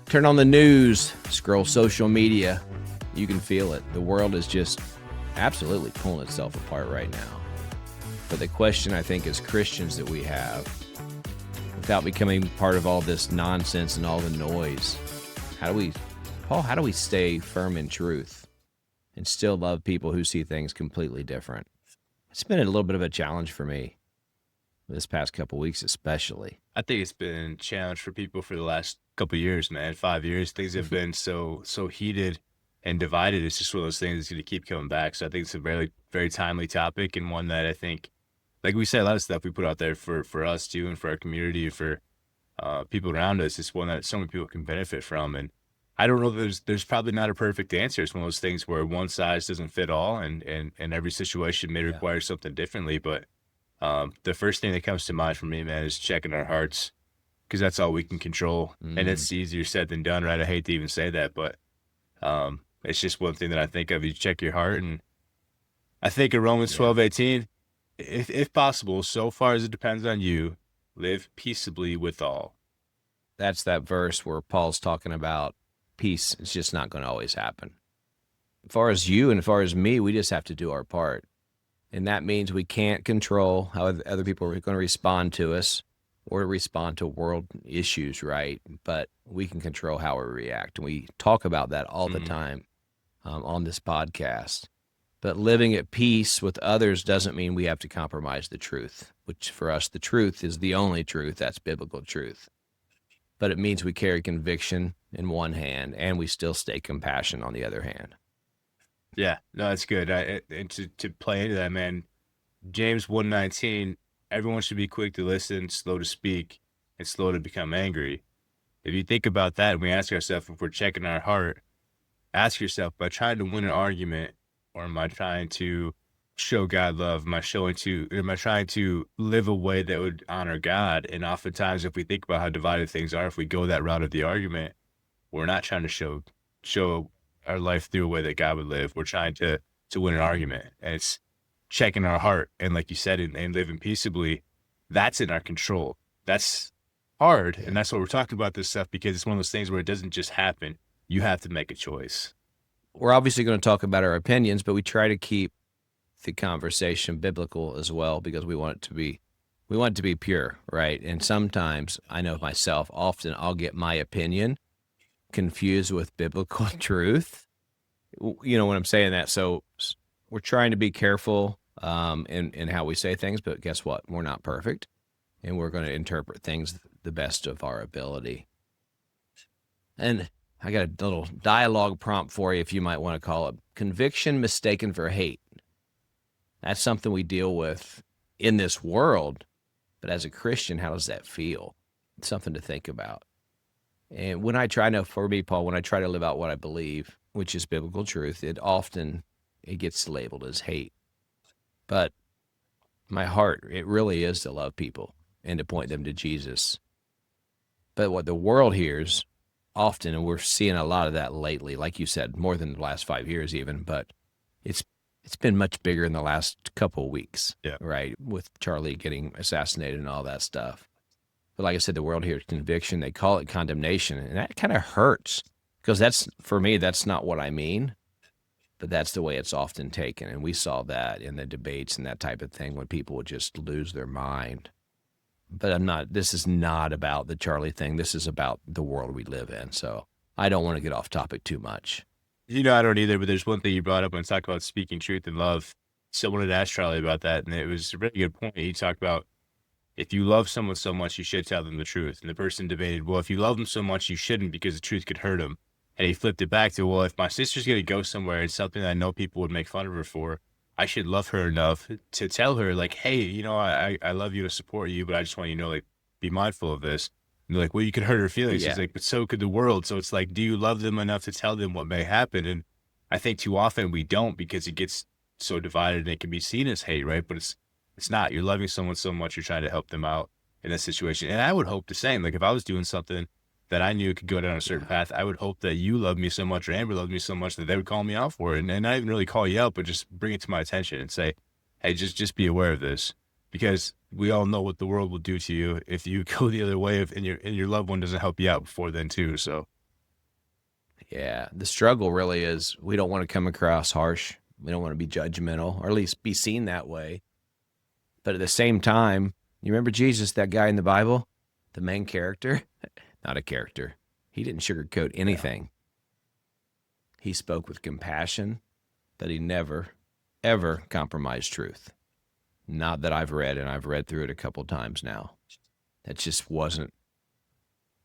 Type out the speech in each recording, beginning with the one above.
Turn on the news, scroll social media. You can feel it. The world is just absolutely pulling itself apart right now. But the question I think as Christians that we have, without becoming part of all this nonsense and all the noise, how do we stay firm in truth and still love people who see things completely different? It's been a little bit of a challenge for me this past couple weeks especially. I think it's been a challenge for people for the last couple of years, man. 5 years, things have been so heated and divided. It's just one of those things that's going to keep coming back. So I think it's a very, very timely topic, and one that I think, like we said, a lot of stuff we put out there for us too, and for our community, for people around us. It's one that so many people can benefit from. And I don't know, there's probably not a perfect answer. It's one of those things where one size doesn't fit all, and every situation may require something differently. But the first thing that comes to mind for me, man, is checking our hearts, because that's all we can control. And it's easier said than done, right? I hate to even say that, but it's just one thing that I think of. You check your heart, and I think in Romans 12:18, if possible, so far as it depends on you, live peaceably with all. That's that verse where Paul's talking about peace. It's just not going to always happen. As far as you and as far as me, we just have to do our part. And that means we can't control how other people are going to respond to us or respond to world issues, right? But we can control how we react. And we talk about that all the time on this podcast. But living at peace with others doesn't mean we have to compromise the truth, which for us, the truth is the only truth. That's biblical truth. But it means we carry conviction in one hand and we still stay compassion on the other hand. Yeah, no, that's good. And to play into that, man, James 1:19, everyone should be quick to listen, slow to speak, and slow to become angry. If you think about that, and we ask ourselves, if we're checking our heart, ask yourself, am I trying to win an argument, or am I trying to show God love? Am I trying to live a way that would honor God? And oftentimes, if we think about how divided things are, if we go that route of the argument, we're not trying to show our life through a way that God would live. We're trying to win an argument, and it's checking our heart. And like you said, and living peaceably, that's in our control. That's hard. And that's what we're talking about this stuff, because it's one of those things where it doesn't just happen. You have to make a choice. We're obviously going to talk about our opinions, but we try to keep the conversation biblical as well, because we want it to be pure, right? And sometimes, I know myself, often I'll get my opinion confused with biblical truth. You know what I'm saying that? So we're trying to be careful in how we say things, but guess what? We're not perfect, and we're going to interpret things the best of our ability. And I got a little dialogue prompt for you, if you might want to call it. Conviction mistaken for hate. That's something we deal with in this world, but as a Christian, how does that feel? It's something to think about. And for me, Paul, when I try to live out what I believe, which is biblical truth, it gets labeled as hate. But my heart, it really is to love people and to point them to Jesus. But what the world hears often, and we're seeing a lot of that lately, like you said, more than the last 5 years even, but it's been much bigger in the last couple of weeks, right? With Charlie getting assassinated and all that stuff. But like I said, the world hears conviction. They call it condemnation, and that kind of hurts, because for me, that's not what I mean, but that's the way it's often taken. And we saw that in the debates and that type of thing, when people would just lose their mind. But this is not about the Charlie thing. This is about the world we live in. So I don't want to get off topic too much. I don't either, but there's one thing you brought up when talk about speaking truth and love. Someone had asked Charlie about that, and it was a really good point. He talked about, if you love someone so much, you should tell them the truth. And the person debated, well, if you love them so much, you shouldn't, because the truth could hurt them. And he flipped it back to, well, if my sister's going to go somewhere and something that I know people would make fun of her for, I should love her enough to tell her, like, hey, I love you, to support you, but I just want you to know, like, be mindful of this. And they're like, well, you could hurt her feelings. He's like, but so could the world. So it's like, do you love them enough to tell them what may happen? And I think too often we don't, because it gets so divided and it can be seen as hate, right? But it's not. You're loving someone so much, you're trying to help them out in that situation. And I would hope the same. Like, if I was doing something that I knew could go down a certain path, I would hope that you love me so much, or Amber loved me so much, that they would call me out for it. And not even really call you out, but just bring it to my attention and say, hey, just be aware of this. Because we all know what the world will do to you if you go the other way, and your loved one doesn't help you out before then too. So Yeah. The struggle really is we don't want to come across harsh. We don't want to be judgmental, or at least be seen that way. But at the same time, you remember Jesus, that guy in the Bible, the main character? Not a character. He didn't sugarcoat Yeah. anything. He spoke with compassion, but he never, ever compromised truth. Not that I've read, and I've read through it a couple times now. That just wasn't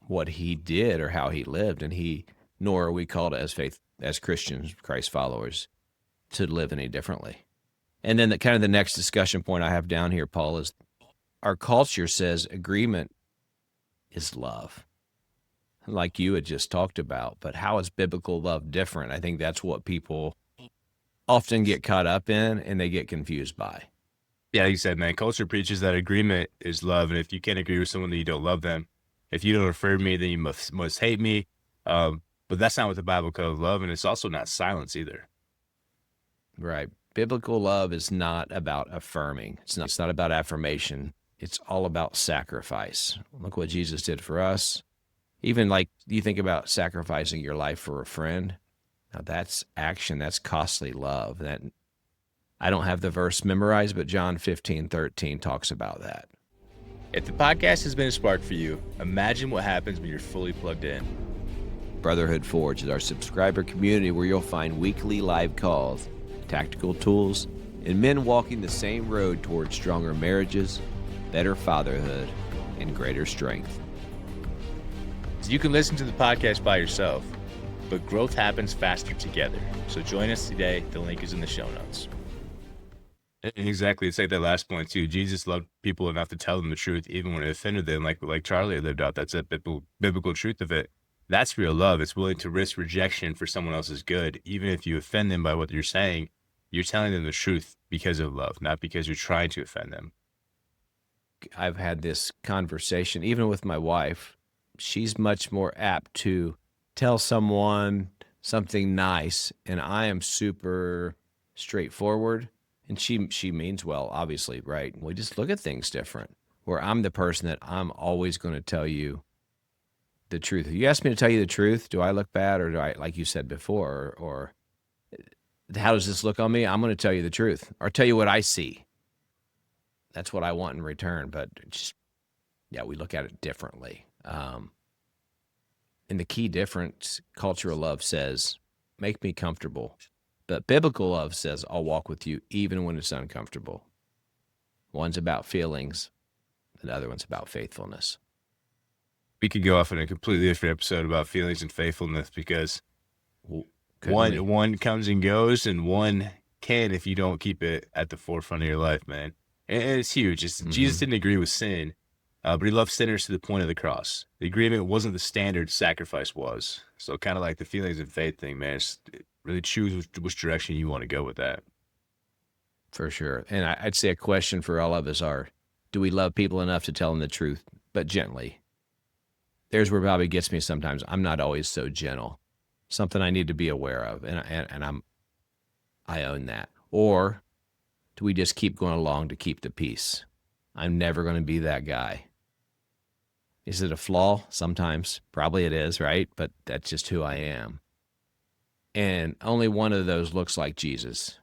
what he did or how he lived, and nor are we called as Christians, Christ followers, to live any differently. And then the next discussion point I have down here, Paul, is our culture says agreement is love, like you had just talked about. But how is biblical love different? I think that's what people often get caught up in and they get confused by. Yeah, like you said, man, culture preaches that agreement is love. And if you can't agree with someone, then you don't love them. If you don't affirm me, then you must hate me. But that's not what the Bible calls love. And it's also not silence either. Right. Biblical love is not about affirming. It's not about affirmation. It's all about sacrifice. Look what Jesus did for us. Even like you think about sacrificing your life for a friend. Now that's action. That's costly love. That I don't have the verse memorized, but John 15:13 talks about that. If the podcast has been a spark for you, imagine what happens when you're fully plugged in. Brotherhood Forge is our subscriber community where you'll find weekly live calls, tactical tools, and men walking the same road towards stronger marriages, better fatherhood, and greater strength. So you can listen to the podcast by yourself, but growth happens faster together. So join us today. The link is in the show notes. Exactly. It's like that last point too. Jesus loved people enough to tell them the truth, even when it offended them, like Charlie lived out. That's a biblical truth of it. That's real love. It's willing to risk rejection for someone else's good. Even if you offend them by what you're saying, you're telling them the truth because of love, not because you're trying to offend them. I've had this conversation, even with my wife. She's much more apt to tell someone something nice, and I am super straightforward. And she means well, obviously, right? We just look at things different. Where I'm the person that I'm always going to tell you the truth. If you ask me to tell you the truth, do I look bad, or do I, like you said before, or how does this look on me? I'm going to tell you the truth, or tell you what I see. That's what I want in return. But just, yeah, we look at it differently. And the key difference, cultural love says, make me comfortable. But biblical love says, I'll walk with you even when it's uncomfortable. One's about feelings, the other one's about faithfulness. We could go off on a completely different episode about feelings and faithfulness because one comes and goes, and one can if you don't keep it at the forefront of your life, man. And it's huge. Jesus didn't agree with sin, but he loved sinners to the point of the cross. The agreement wasn't the standard, sacrifice was. So kind of like the feelings and faith thing, man. Really choose which direction you want to go with that. For sure. And I'd say a question for all of us do we love people enough to tell them the truth, but gently? There's where Bobby gets me sometimes. I'm not always so gentle. Something I need to be aware of, and I own that. Or do we just keep going along to keep the peace? I'm never going to be that guy. Is it a flaw? Sometimes. Probably it is, right? But that's just who I am. And only one of those looks like Jesus.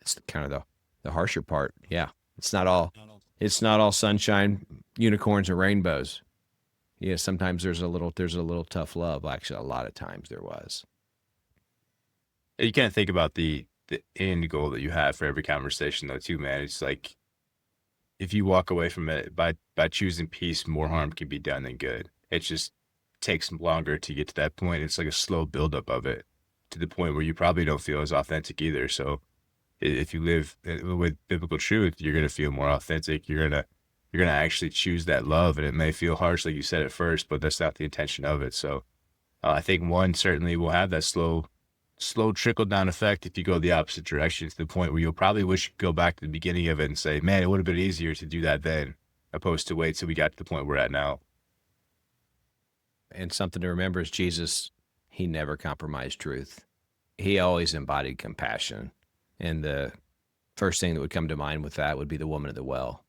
It's kind of the harsher part. Yeah. It's not all sunshine, unicorns, and rainbows. Yeah, sometimes there's a little tough love. Actually, a lot of times there was. You can't think about the end goal that you have for every conversation though too, man. It's like if you walk away from it by choosing peace, more harm can be done than good. It just takes longer to get to that point. It's like a slow buildup of it to the point where you probably don't feel as authentic either. So if you live with biblical truth, you're going to feel more authentic. You're going to actually choose that love, and it may feel harsh, like you said at first, but that's not the intention of it. So I think one certainly will have that slow trickle down effect if you go the opposite direction, to the point where you'll probably wish you could go back to the beginning of it and say, man, it would have been easier to do that then, opposed to wait till we got to the point we're at now. And something to remember is Jesus, he never compromised truth. He always embodied compassion. And the first thing that would come to mind with that would be the woman at the well,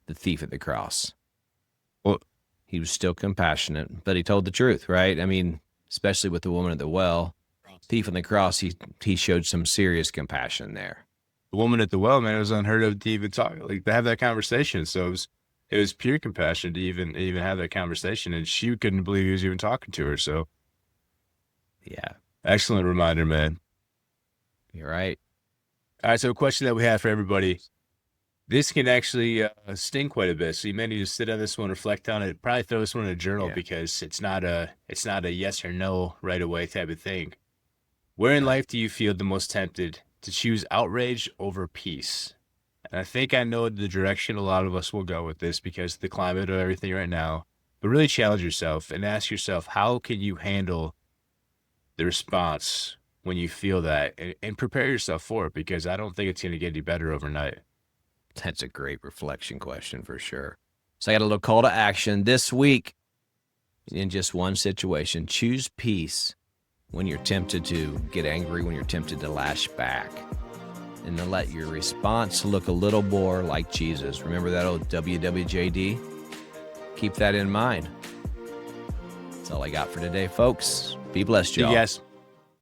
the thief at the cross. Well, he was still compassionate, but he told the truth, right? I mean, especially with the woman at the well. Thief on the cross, he showed some serious compassion there. The woman at the well, man, it was unheard of to even talk, like to have that conversation. So it was pure compassion to even have that conversation, and she couldn't believe he was even talking to her. So, yeah, excellent reminder, man. You're right. All right, so a question that we have for everybody. This can actually sting quite a bit. So you may need to sit on this one, reflect on it, probably throw this one in a journal because it's not a yes or no right away type of thing. Where in life do you feel the most tempted to choose outrage over peace? And I think I know the direction a lot of us will go with this because of the climate of everything right now. But really challenge yourself and ask yourself, how can you handle the response when you feel that, and prepare yourself for it, because I don't think it's going to get any better overnight. That's a great reflection question for sure. So I got a little call to action this week. In just one situation, choose peace when you're tempted to get angry, when you're tempted to lash back, and then let your response look a little more like Jesus. Remember that old WWJD? Keep that in mind. That's all I got for today, folks. Be blessed, y'all. Yes.